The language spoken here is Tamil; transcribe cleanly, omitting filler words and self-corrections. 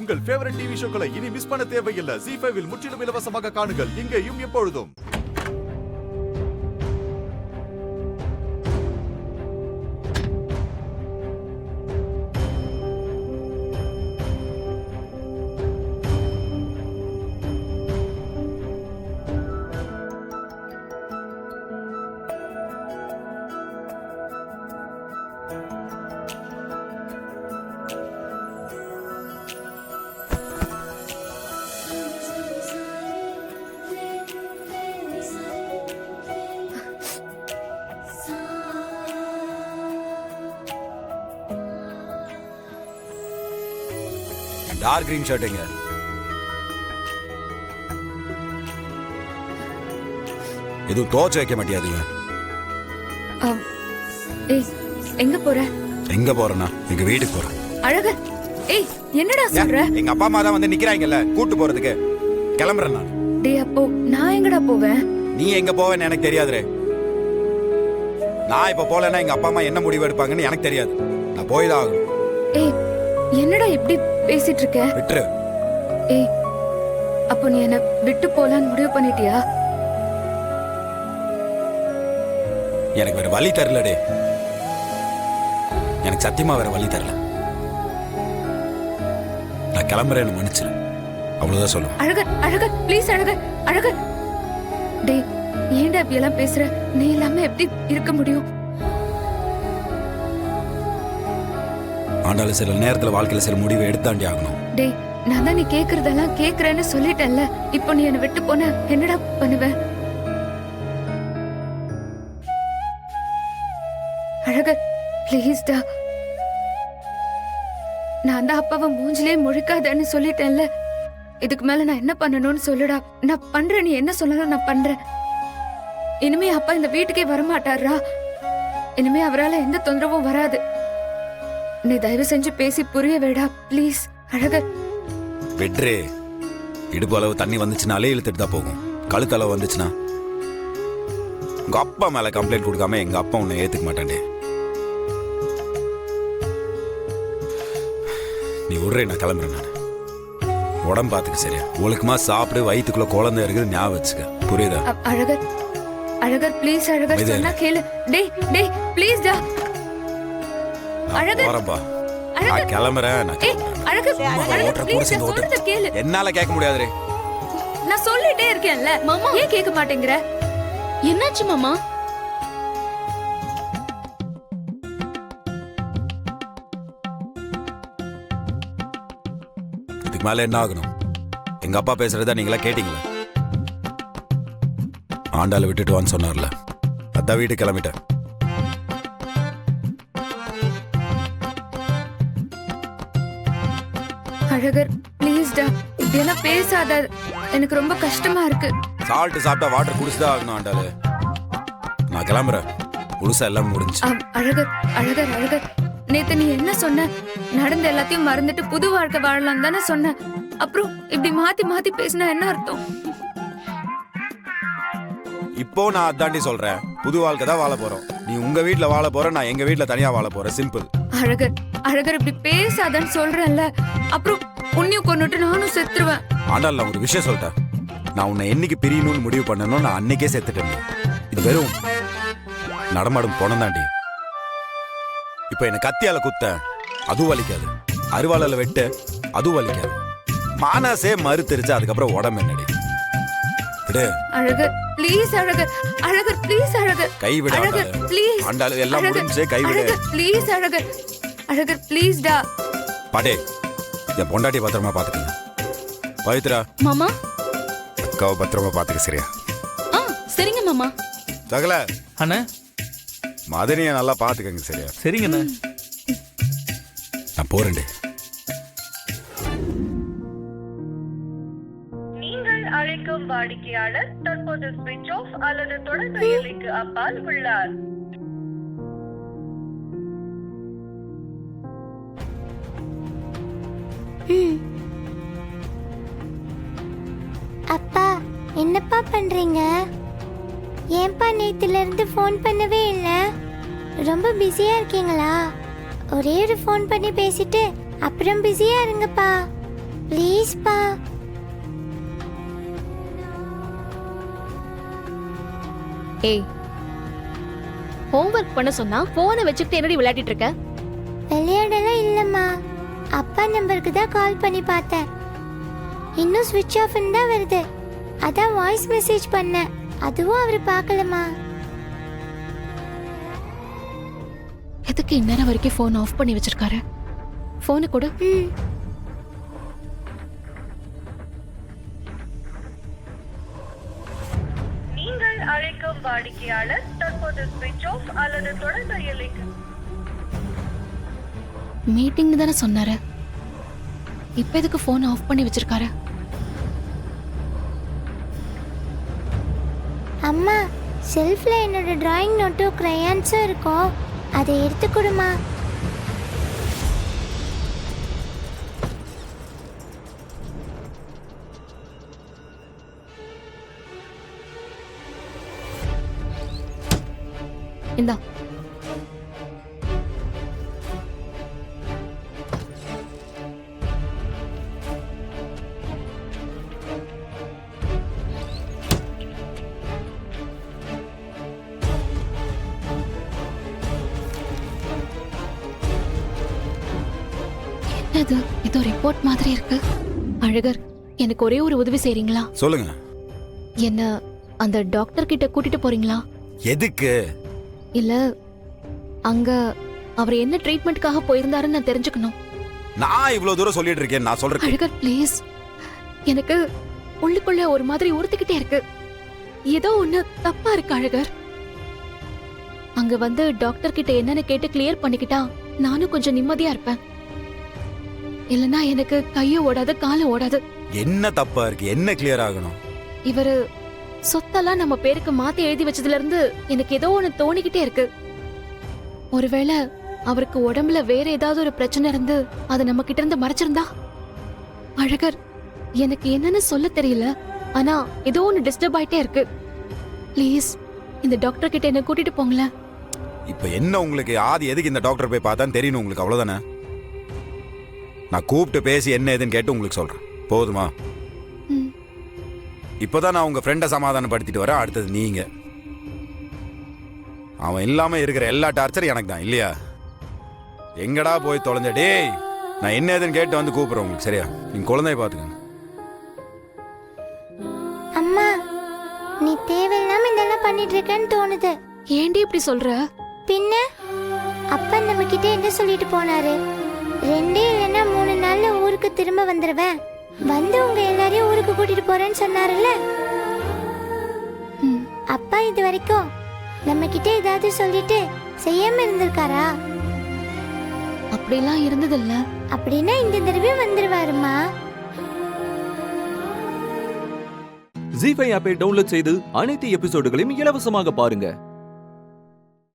உங்கள் ஃபேவரட் டிவி ஷோக்களை இனி மிஸ் பண்ண தேவையில்லை. ZEE5 இல் முற்றிலும் இலவசமாக காணுங்கள், இங்கேயும் எப்பொழுதும். டார்க் கிரீன் ஷர்ட்டுங்க. எதுவும் தோச்சு வைக்க மாட்டியாதுங்க. ஏய் எங்க போற? எங்க போறேன்னா எங்க வீட்டுக்கு போறேன். அழகு, ஏய் என்னடா சொல்ற? எங்க அப்பா அம்மா தான் வந்து நிக்கிறாங்கல்ல கூட்டு போறதுக்கு. கிளம்புறேன் நான். டேய் அப்போ நான் எங்கடா போவேன்? நீ எங்க போவேன்னு எனக்கு தெரியாதுரே. நான் இப்ப போலன்னா எங்க அப்பா அம்மா என்ன முடிவு எடுப்பாங்கன்னு எனக்கு தெரியாது. நான் போய் தான் ஆகணும். ஏய் என்னடா இப்படி பேசிட்டு இருக்க? விட்டுரு. ஏய் அப்போ நீ என்ன விட்டு போலான்னு முடிவு பண்ணிட்டியா? எனக்கு வேற வழி தரலடே. எனக்கு சத்தியமா வேற வழி தரல. நான் கிளம்புறேன்னு மன்னிச்சிரு. அவ்வளவுதான் சொல்லுவேன். அழகர் அழகர் ப்ளீஸ் அழகர் அழகர். டேய் ஏன்டா இப்படி எல்லாம் பேசுற? நீ இல்லாம எப்படி இருக்க முடியும்? ஆண்டாலும் சில நேரத்துல வாழ்க்கையில சில முடிவை எடுத்தாண்டி ஆகணும். டேய் நான் தான் நீ கேக்குறதெல்லாம் கேக்குறேன்னு சொல்லிட்டேன்ல. இப்போ நீ என்ன விட்டு போன என்னடா பண்ணுவ? அழகர் ப்ளீஸ் டா. நான் தான் அப்பாவை மூஞ்சிலே முழிக்காதன்னு சொல்லிட்டேன்ல. இதுக்கு மேல நான் என்ன பண்ணணும்னு சொல்லுடா. நான் பண்றேன், நீ என்ன சொன்னாலும் நான் பண்றேன். இனிமே அப்பா இந்த வீட்டுக்கே வரமாட்டாரா? இனிமே அவரால் எந்த தொந்தரவும் வராது. நீ தயவு செஞ்சு பேசி புரிய வேடா ப்ளீஸ் அழகர். வெட்ரே. இடுப்பு அளவு தண்ணி வந்துச்சுனாலே இழுத்துட்டு தான் போகும். கழுத்து அளவு வந்துச்சுன்னா உங்க அப்பா மேல கம்ப்ளைண்ட் கொடுக்காம எங்க அப்பா உன்னை ஏத்துக்க மாட்டான்டே. நீ விடுறே, நான் கிளம்புறேன். நான் உடம்பு பாத்துக்க சரியா? ஒழுக்கமா சாப்பிடு, வயிற்றுக்குள்ள குழந்தை இருக்குது ஞாபகம் வச்சுக்க. புரியுதா? அழகர் அழகர் ப்ளீஸ் அழகர் சொன்னா கேளு. டேய் டேய் ப்ளீஸ் டா அழகர். வரப்பா நான் கிளம்புறேன். என்னால கேட்க முடியாதுரே. நான் சொல்லிட்டே இருக்கேன்ல மாமா, ஏன் கேட்க மாட்டேங்கிற? என்னாச்சு மாமா? இதுக்கு மேல என்ன ஆகணும்? எங்க அப்பா பேசுறதா நீங்களா கேட்டீங்களா? ஆண்டால விட்டுட்டு வான்னு சொன்னார்ல, அதான் வீட்டுக்கு கிளம்பிட்டேன். அழகர் ப்ளீஸ் டா, இப்படி எல்லாம் பேசாத. எனக்கு ரொம்ப கஷ்டமா இருக்கு. சால்ட் சாப்பிட்டா வாட்டர் குடிச்சுதான் ஆகணும் ஆண்டாளு. நான் கிளம்புறேன். முழுசா எல்லாம் முடிஞ்சு. அழகர் அழகர் அழகர், நேத்து நீ என்ன சொன்ன? நடந்த எல்லாத்தையும் மறந்துட்டு புது வாழ்க்கை வாழலாம் தானே சொன்ன. அப்புறம் இப்படி மாத்தி மாத்தி பேசினா என்ன அர்த்தம்? இப்போ நான் அதாண்டி சொல்றேன். புது வாழ்க்கை தான் வாழ போறோம். நீ உங்க வீட்டுல வாழ போற, நான் எங்க வீட்டுல தனியா வாழ போறேன். சிம்பிள். அழகர் அழகர் இப்படி பேசாதன்னு சொல்றேன்ல. அப்புறம் உன்னையும் கொன்னுட்டு நானும் செத்துருவேன். ஆண்டாள், நான் ஒரு விஷயம் சொல்லிட்டேன். நான் உன்னை என்னைக்கு பிரியணும்னு முடிவு பண்ணணும், நான் அன்னைக்கே செத்துட்டேன். இது வெறும் நடமாடும் போனம் தாண்டி. இப்ப என்ன கத்தியால குத்த அதுவும் வலிக்காது, அருவாளால வெட்டு அதுவும் வலிக்காது. மானாசே மறுத்தெரிச்சு அதுக்கப்புறம் உடம்பு என்னடி? அழகர் ப்ளீஸ் அழகர் அழகர் ப்ளீஸ் அழகர் கைவிட அழகர் ப்ளீஸ். ஆண்டாள் எல்லாம் முடிஞ்சே கைவிட. ப்ளீஸ் அழகர் அழகர் ப்ளீஸ் டா. பாடே, என் பொண்டாட்டி பத்திரமா பாத்துக்கங்க. பவித்ரா மாமா, அக்காவை பத்திரமா பாத்துக்க சரியா? சரிங்க மாமா. சகல அண்ணா, மதனியை நல்லா பாத்துக்கங்க சரியா? சரிங்கண்ணா. நான் போறேன். அழைக்கும் வாடிக்கையாளர் தற்போது ஸ்விட்ச் ஆஃப் அல்லது தொடர்பு எல்லைக்கு அப்பால் உள்ளார். அப்பா என்னப்பா பண்றீங்க? ஏன்பா நேத்துல இருந்து ஃபோன் பண்ணவே இல்லை? ரொம்ப பிஸியா இருக்கீங்களா? ஒரே ஒரு ஃபோன் பண்ணி பேசிட்டு அப்புறம் பிஸியா இருங்கப்பா. ப்ளீஸ்ப்பா. ஏய், ஹோம்வொர்க் பண்ண சொன்னா போனை வச்சுக்கிட்டு என்னடி விளையாடிட்டு இருக்க? விளையாடலாம் இல்லம்மா, அப்பா நம்பருக்கு தான் கால் பண்ணி பார்த்தேன். இன்னும் ஸ்விட்ச் ஆஃப்னு தான் வருது. அதான் வாய்ஸ் மெசேஜ் பண்ணேன், அதுவும் அவர் பார்க்கலம்மா. எதுக்கு இந்நேரம் வரைக்கும் போன் ஆஃப் பண்ணி வச்சிருக்காரு? போனை கொடு. ம். நீங்கள் அழைக்கும் வாடிக்கையாளர் தற்போது ஸ்விட்ச் ஆஃப் அல்லது தொடர்பு எல்லைக்கு மீட்டிங்னு தானே சொன்னாரு, இப்ப எதுக்கு போன் ஆஃப் பண்ணி வச்சிருக்காரு? அம்மா, செல்ஃப்ல என்னோட டிராயிங் நோட்டும் கிரையான்ஸும் இருக்கும், அதை எடுத்து கொடுமா. இந்தா. என்னது? ஏதோ ரிப்போர்ட் மாதிரி இருக்கு. அழகர், எனக்கு ஒரே ஒரு உதவி செய்றீங்களா? சொல்லுங்க. என்ன அந்த டாக்டர் கிட்ட கூட்டிட்டு போறீங்களா? எதுக்கு? இல்ல, அங்க அவர் என்ன ட்ரீட்மெண்ட்காக போயிருந்தாருன்னு நான் தெரிஞ்சுக்கணும். நான் இவ்வளவு தூரம் சொல்லிட்டு இருக்கேன், நான் சொல்றேன். அழகர் ப்ளீஸ், எனக்கு உள்ளுக்குள்ள ஒரு மாதிரி உறுத்திக்கிட்டே இருக்கு. ஏதோ ஒண்ணு தப்பா இருக்கு அழகர். அங்க வந்து டாக்டர் கிட்ட என்னன்னு கேட்டு கிளியர் பண்ணிக்கிட்டா நானும் கொஞ்சம் நிம்மதியா இருப்பேன். இல்லனா எனக்கு கையும் ஓடாது காலும் ஓடாது. என்ன தப்பா இருக்கு? என்ன கிளியர் ஆகணும்? இவரு சொத்தெல்லாம் நம்ம பேருக்கு மாத்தி எழுதி வச்சதுல இருந்து எனக்கு ஏதோ ஒண்ணு தோணிக்கிட்டே இருக்கு. ஒருவேளை அவருக்கு உடம்புல வேற ஏதாவது ஒரு பிரச்சனை இருந்து அதை நம்ம கிட்ட இருந்து மறைச்சிருந்தா? அழகர், எனக்கு என்னன்னு சொல்ல தெரியல, ஆனா ஏதோ ஒண்ணு டிஸ்டர்ப் ஆயிட்டே இருக்கு. ப்ளீஸ் இந்த டாக்டர் கிட்ட என்ன கூட்டிட்டு போங்களேன். இப்ப என்ன உங்களுக்கு ஆதி எதுக்கு இந்த டாக்டர் போய் பார்த்தான்னு தெரியணும் உங்களுக்கு, அவ்வளவுதானே? நான் கூப்பிட்டு பேசி என்ன ஏதுன்னு கேட்டு உங்களுக்கு சொல்றேன், போதுமா? ம். இப்பதான் நான் உங்க ஃப்ரெண்டை சமாதானப்படுத்திட்டு வரேன், அடுத்தது நீங்க. அவன் இல்லாம இருக்கிற எல்லா டார்ச்சரும் எனக்கு தான், இல்லையா? எங்கடா போய் தொலைஞ்ச? டேய், நான் என்ன ஏதுன்னு கேட்டு வந்து கூப்பிடுறேன் உங்களுக்கு, சரியா? நீங்க குழந்தைய பாத்துக்கங்க. அம்மா, நீ தேவையில்லாம இதெல்லாம் பண்ணிட்டு இருக்கேன்னு தோணுது. ஏண்டி இப்படி சொல்ற? பின்ன அப்பா நம்ம கிட்ட என்ன சொல்லிட்டு போனாரு? 2 இல்லைன்னா 3 நாள்ல ஊருக்கு திரும்ப வந்துருவேன், வந்து உங்க எல்லாரையும் ஊருக்கு கூட்டிட்டு போறேன்னு சொன்னாருல்ல. ம். அப்பா இது வரைக்கும் நம்ம கிட்ட ஏதாவது சொல்லிட்டு செய்யாம இருந்திருக்காரா? அப்படிலாம் இருந்ததில்ல. அப்படின்னா இந்த தடவை வந்துருவாருமா. ஜீ5 ஆப்பை டவுன்லோட் செய்து அனைத்து எபிசோடுகளையும் இலவசமாக பாருங்க.